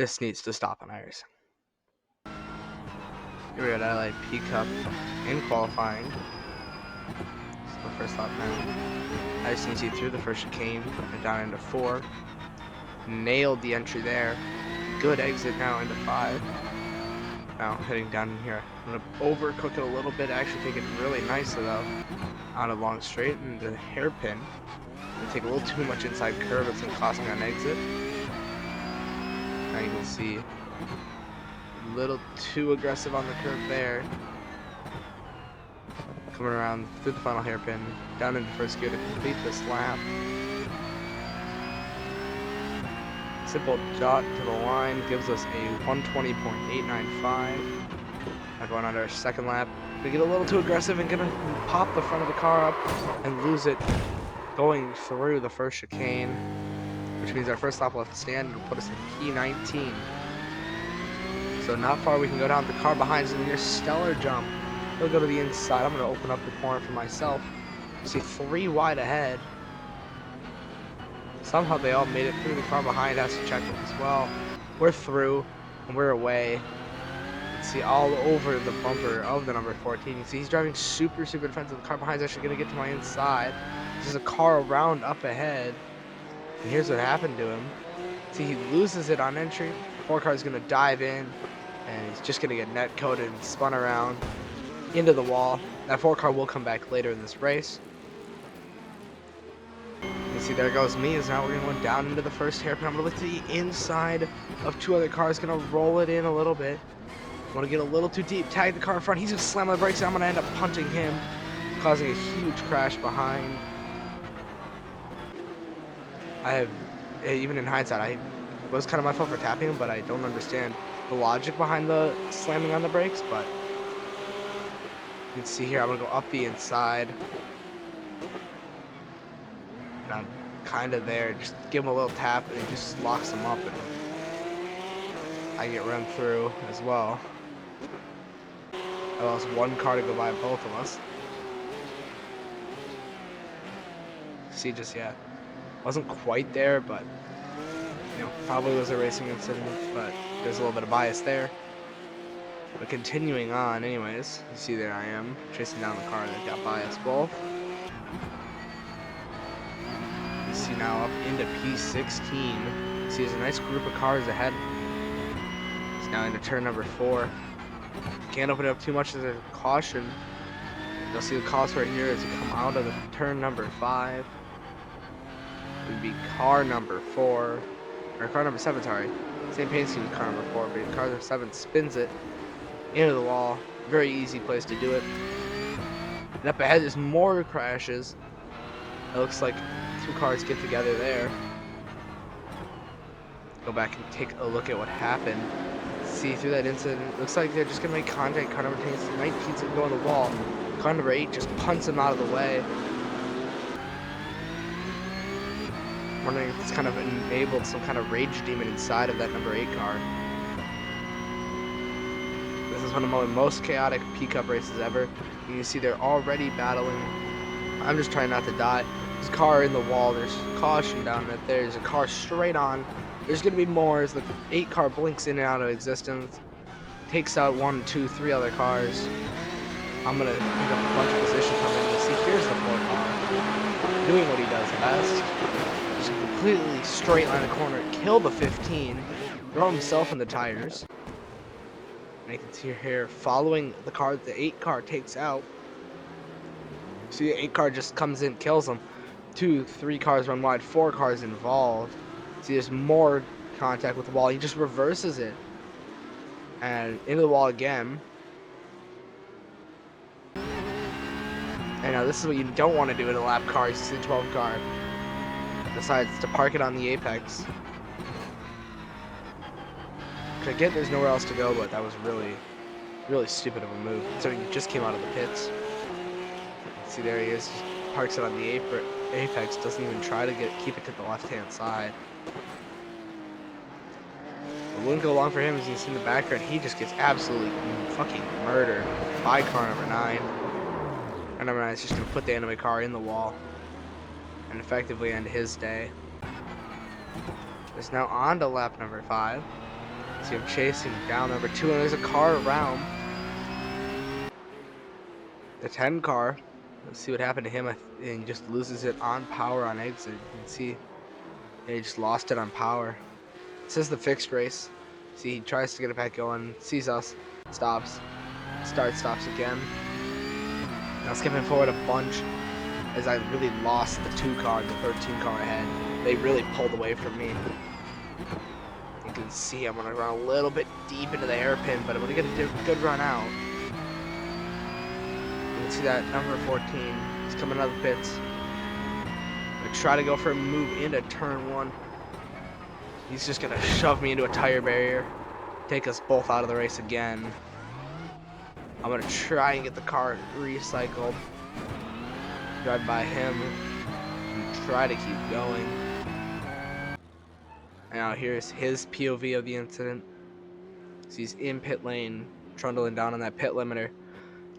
This needs to stop on iRacing. Here we go, that P Cup in qualifying. It's the first lap now. As you can see, through the first chicane and down into 4. Nailed the entry there. Good exit now into 5. Now heading down in here. I'm going to overcook it a little bit. Actually take it really nicely though. On a long straight and the hairpin. Take a little too much inside curve. It's going to cost me an exit. Now you can see a little too aggressive on the curve there. Coming around through the final hairpin, down into first gear to complete this lap. Simple dot to the line gives us a 120.895. Now going on to our second lap. We get a little too aggressive and gonna pop the front of the car up and lose it going through the first chicane, which means our first lap will have to stand and put us in P19. So not far, we can go down. The car behind is a near stellar jump. He'll go to the inside. I'm going to open up the corner for myself. See 3 wide ahead. Somehow they all made it through. The car behind has to check it as well. We're through and we're away. You can see all over the bumper of the number 14. You can see he's driving super defensive. The car behind is actually going to get to my inside. There's a car around up ahead. And here's what happened to him. See, he loses it on entry. 4 car is going to dive in. And he's just going to get net coated and spun around into the wall. That 4 car will come back later in this race. You see, there goes me. As now we're going to go down into the first hairpin. I'm going to look to the inside of 2 other cars. Going to roll it in a little bit. I'm going to get a little too deep. Tag the car in front. He's going to slam on the brakes. And I'm going to end up punting him, causing a huge crash behind. Even in hindsight, it was kind of my fault for tapping him, but I don't understand the logic behind the slamming on the brakes. But you can see here, I'm gonna go up the inside, and I'm kind of there. Just give him a little tap, and he just locks him up, and I get run through as well. I lost 1 car to go by both of us. See, just yeah, wasn't quite there, but you know, probably was a racing incident, but there's a little bit of bias there. But continuing on anyways, you see there I am, chasing down the car that got bias both. You see now up into P16. You see there's a nice group of cars ahead. It's now into turn number 4. Can't open it up too much as a caution. You'll see the cost right here as you come out of the turn number 5. It would be car number 4. Or car number 7, sorry. Same paint scheme as car number 4, but car number 7 spins it into the wall. Very easy place to do it. And up ahead there's more crashes. It looks like 2 cars get together there. Go back and take a look at what happened. See through that incident, it looks like they're just gonna make contact. Car number 19's gonna go on the wall. Car number 8 just punts him out of the way. Wondering if it's kind of enabled some kind of rage demon inside of that number 8 car. This is one of my most chaotic P-Cup races ever. You can see they're already battling. I'm just trying not to die. There's a car in the wall. There's caution down right there. There's a car straight on. There's going to be more as the 8 car blinks in and out of existence. Takes out 1, 2, 3 other cars. I'm going to pick up a bunch of position coming in. See, here's the 4 car. Doing what he does best. Just completely straight line the corner. Kill the 15. Throw himself in the tires. And you can see here, following the car that the 8 car takes out. See, the 8 car just comes in, kills him. 2, 3 cars run wide, 4 cars involved. See, there's more contact with the wall. He just reverses it. And into the wall again. And now this is what you don't want to do in a lap car. You see the 12 car decides to park it on the apex. Which I get there's nowhere else to go, but that was really stupid of a move. So he just came out of the pits. See, there he is. Just parks it on the apex. Doesn't even try to keep it to the left-hand side. It wouldn't go long for him, as you can see in the background. He just gets absolutely fucking murdered by car number 9. Car number 9 is just going to put the enemy car in the wall and effectively end his day. It's now on to lap number 5. See him chasing down number 2, and there's a car around. The 10 car. Let's see what happened to him, and he just loses it on power on exit. You can see he just lost it on power. This is the fixed race. See, he tries to get it back going, sees us, stops, stops again. Now skipping forward a bunch as I really lost the 2 car and the 13 car ahead. They really pulled away from me. You can see I'm gonna run a little bit deep into the hairpin, but I'm gonna get a good run out. You can see that number 14 is coming out of the pits. I'm gonna try to go for a move into turn 1. He's just gonna shove me into a tire barrier, take us both out of the race again. I'm gonna try and get the car recycled, drive by him, and try to keep going. Now here's his POV of the incident. So he's in pit lane, trundling down on that pit limiter.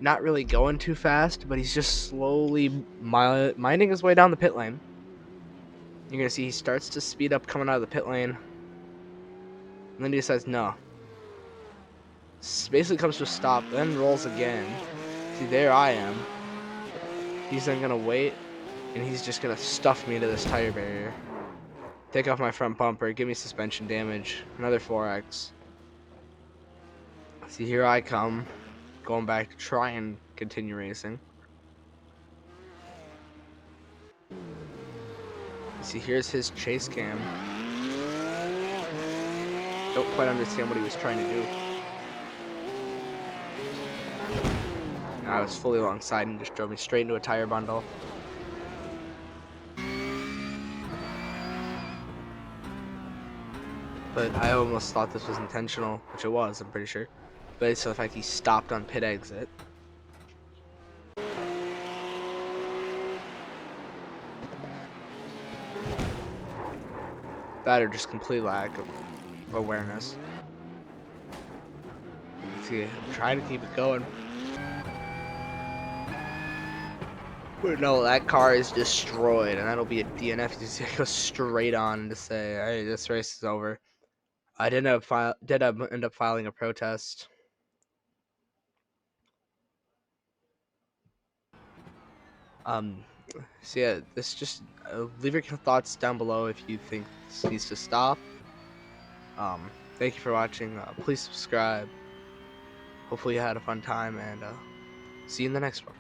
Not really going too fast, but he's just slowly minding his way down the pit lane. You're going to see he starts to speed up coming out of the pit lane. And then he decides, no. Basically comes to a stop, then rolls again. See, there I am. He's then going to wait, and he's just going to stuff me into this tire barrier. Take off my front bumper, give me suspension damage. Another 4X. See, here I come, going back to try and continue racing. See, here's his chase cam. Don't quite understand what he was trying to do. I was fully alongside and just drove me straight into a tire bundle. But I almost thought this was intentional, which it was, I'm pretty sure. But it's the fact he stopped on pit exit. That or just complete lack of awareness. See, I'm trying to keep it going. But no, that car is destroyed, and that'll be a DNF. You see, I go straight on to say, hey, this race is over. I did end up filing a protest. So yeah, this just leave your thoughts down below if you think this needs to stop. Thank you for watching. Please subscribe. Hopefully you had a fun time, and see you in the next one.